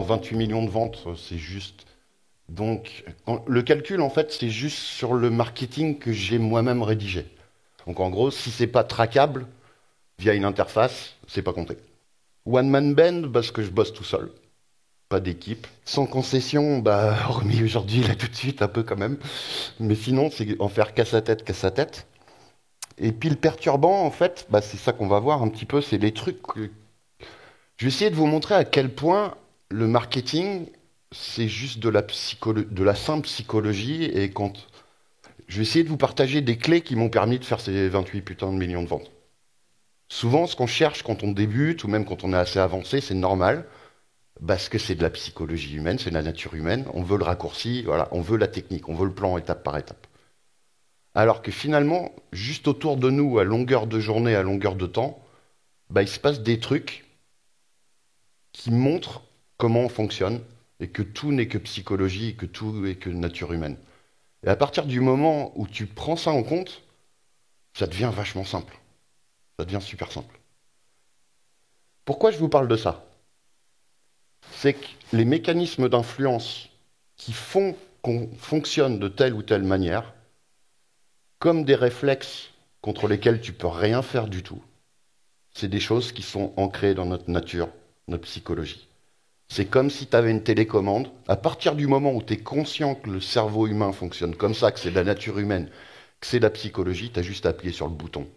28 millions de ventes, c'est juste. Donc, le calcul, en fait, c'est juste sur le marketing que j'ai moi-même rédigé. Donc, en gros, si c'est pas traquable via une interface, c'est pas compté. One man band, parce que je bosse tout seul, pas d'équipe. Sans concession, bah, hormis aujourd'hui, là, tout de suite, un peu quand même. Mais sinon, c'est en faire qu'à sa tête, qu'à sa tête. Et puis le perturbant, en fait, bah, c'est ça qu'on va voir un petit peu, c'est les trucs. Je vais essayer de vous montrer à quel point le marketing, c'est juste de la simple psychologie. Et quand je vais essayer de vous partager des clés qui m'ont permis de faire ces 28 putains de millions de ventes. Souvent, ce qu'on cherche quand on débute, ou même quand on est assez avancé, c'est normal, parce que c'est de la psychologie humaine, c'est de la nature humaine. On veut le raccourci, voilà, on veut la technique, on veut le plan étape par étape. Alors que finalement, juste autour de nous, à longueur de journée, à longueur de temps, bah, il se passe des trucs qui montrent comment on fonctionne et que tout n'est que psychologie et que tout est que nature humaine. Et à partir du moment où tu prends ça en compte, ça devient vachement simple. Ça devient super simple. Pourquoi je vous parle de ça? C'est que les mécanismes d'influence qui font qu'on fonctionne de telle ou telle manière, comme des réflexes contre lesquels tu peux rien faire du tout, c'est des choses qui sont ancrées dans notre nature, notre psychologie. C'est comme si tu avais une télécommande. À partir du moment où tu es conscient que le cerveau humain fonctionne comme ça, que c'est de la nature humaine, que c'est de la psychologie, tu as juste à appuyer sur le bouton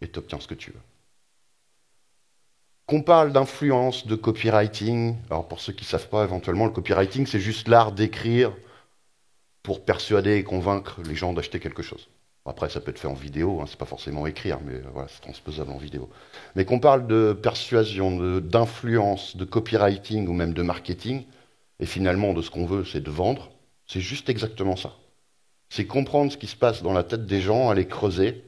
et tu obtiens ce que tu veux. Qu'on parle d'influence, de copywriting, alors pour ceux qui ne savent pas, éventuellement, le copywriting, c'est juste l'art d'écrire pour persuader et convaincre les gens d'acheter quelque chose. Après, ça peut être fait en vidéo, hein, c'est pas forcément écrire, mais voilà, c'est transposable en vidéo. Mais qu'on parle de persuasion, d'influence, de copywriting ou même de marketing, et finalement de ce qu'on veut, c'est de vendre, c'est juste exactement ça. C'est comprendre ce qui se passe dans la tête des gens, aller creuser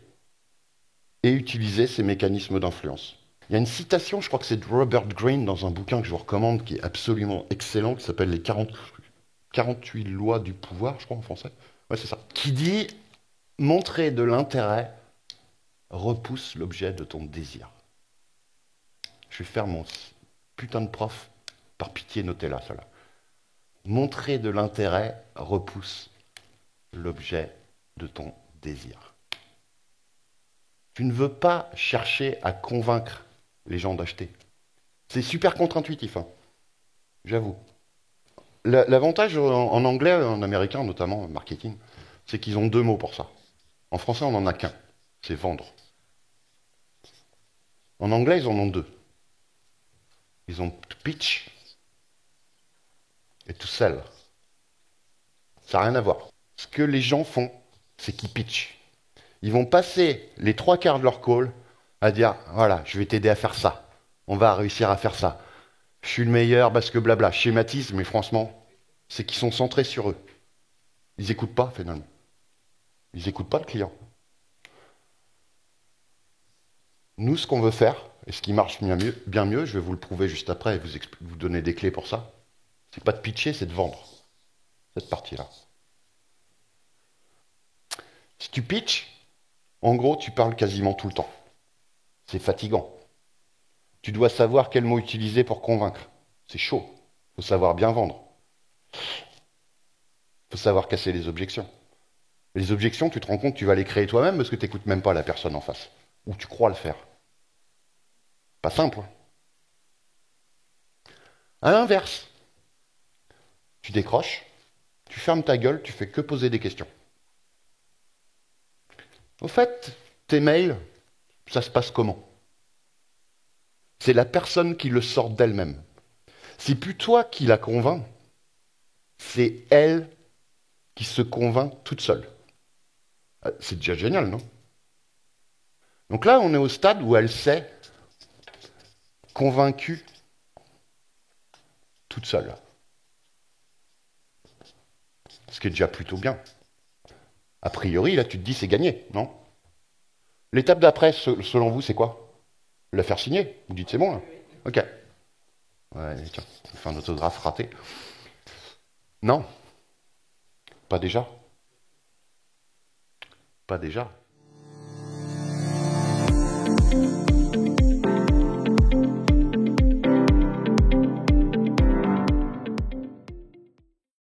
et utiliser ces mécanismes d'influence. Il y a une citation, je crois que c'est de Robert Greene dans un bouquin que je vous recommande, qui est absolument excellent, qui s'appelle Les 48 lois du pouvoir, je crois en français. Ouais, c'est ça. Qui dit montrer de l'intérêt repousse l'objet de ton désir. Je vais faire mon putain de prof. Par pitié, notez-la, celle-là. Montrer de l'intérêt repousse l'objet de ton désir. Tu ne veux pas chercher à convaincre les gens d'acheter. C'est super contre-intuitif, hein, j'avoue. L'avantage en anglais, en américain notamment, en marketing, c'est qu'ils ont deux mots pour ça. En français, on n'en a qu'un. C'est vendre. En anglais, ils en ont deux. Ils ont to pitch et to sell. Ça n'a rien à voir. Ce que les gens font, c'est qu'ils pitchent. Ils vont passer les trois quarts de leur call à dire, voilà, je vais t'aider à faire ça. On va réussir à faire ça. Je suis le meilleur parce que blabla. Je schématise, mais franchement, c'est qu'ils sont centrés sur eux. Ils n'écoutent pas, finalement. Ils n'écoutent pas le client. Nous, ce qu'on veut faire, et ce qui marche bien mieux, je vais vous le prouver juste après et vous donner des clés pour ça, c'est pas de pitcher, c'est de vendre. Cette partie-là. Si tu pitches, en gros, tu parles quasiment tout le temps. C'est fatigant. Tu dois savoir quel mot utiliser pour convaincre. C'est chaud. Il faut savoir bien vendre. Il faut savoir casser les objections. Les objections, tu te rends compte que tu vas les créer toi-même parce que tu n'écoutes même pas la personne en face. Ou tu crois le faire. Pas simple. Hein. À l'inverse, tu décroches, tu fermes ta gueule, tu fais que poser des questions. Au fait, tes mails, ça se passe comment? C'est la personne qui le sort d'elle-même. C'est plus toi qui la convainc, c'est elle qui se convainc toute seule. C'est déjà génial, non? Donc là, on est au stade où elle s'est convaincue toute seule. Ce qui est déjà plutôt bien. A priori, là, tu te dis, c'est gagné, non? L'étape d'après, selon vous, c'est quoi? La faire signer? Vous dites, c'est bon, là? Ok. Ouais, tiens, on fait un autographe raté. Non, pas déjà. Pas déjà.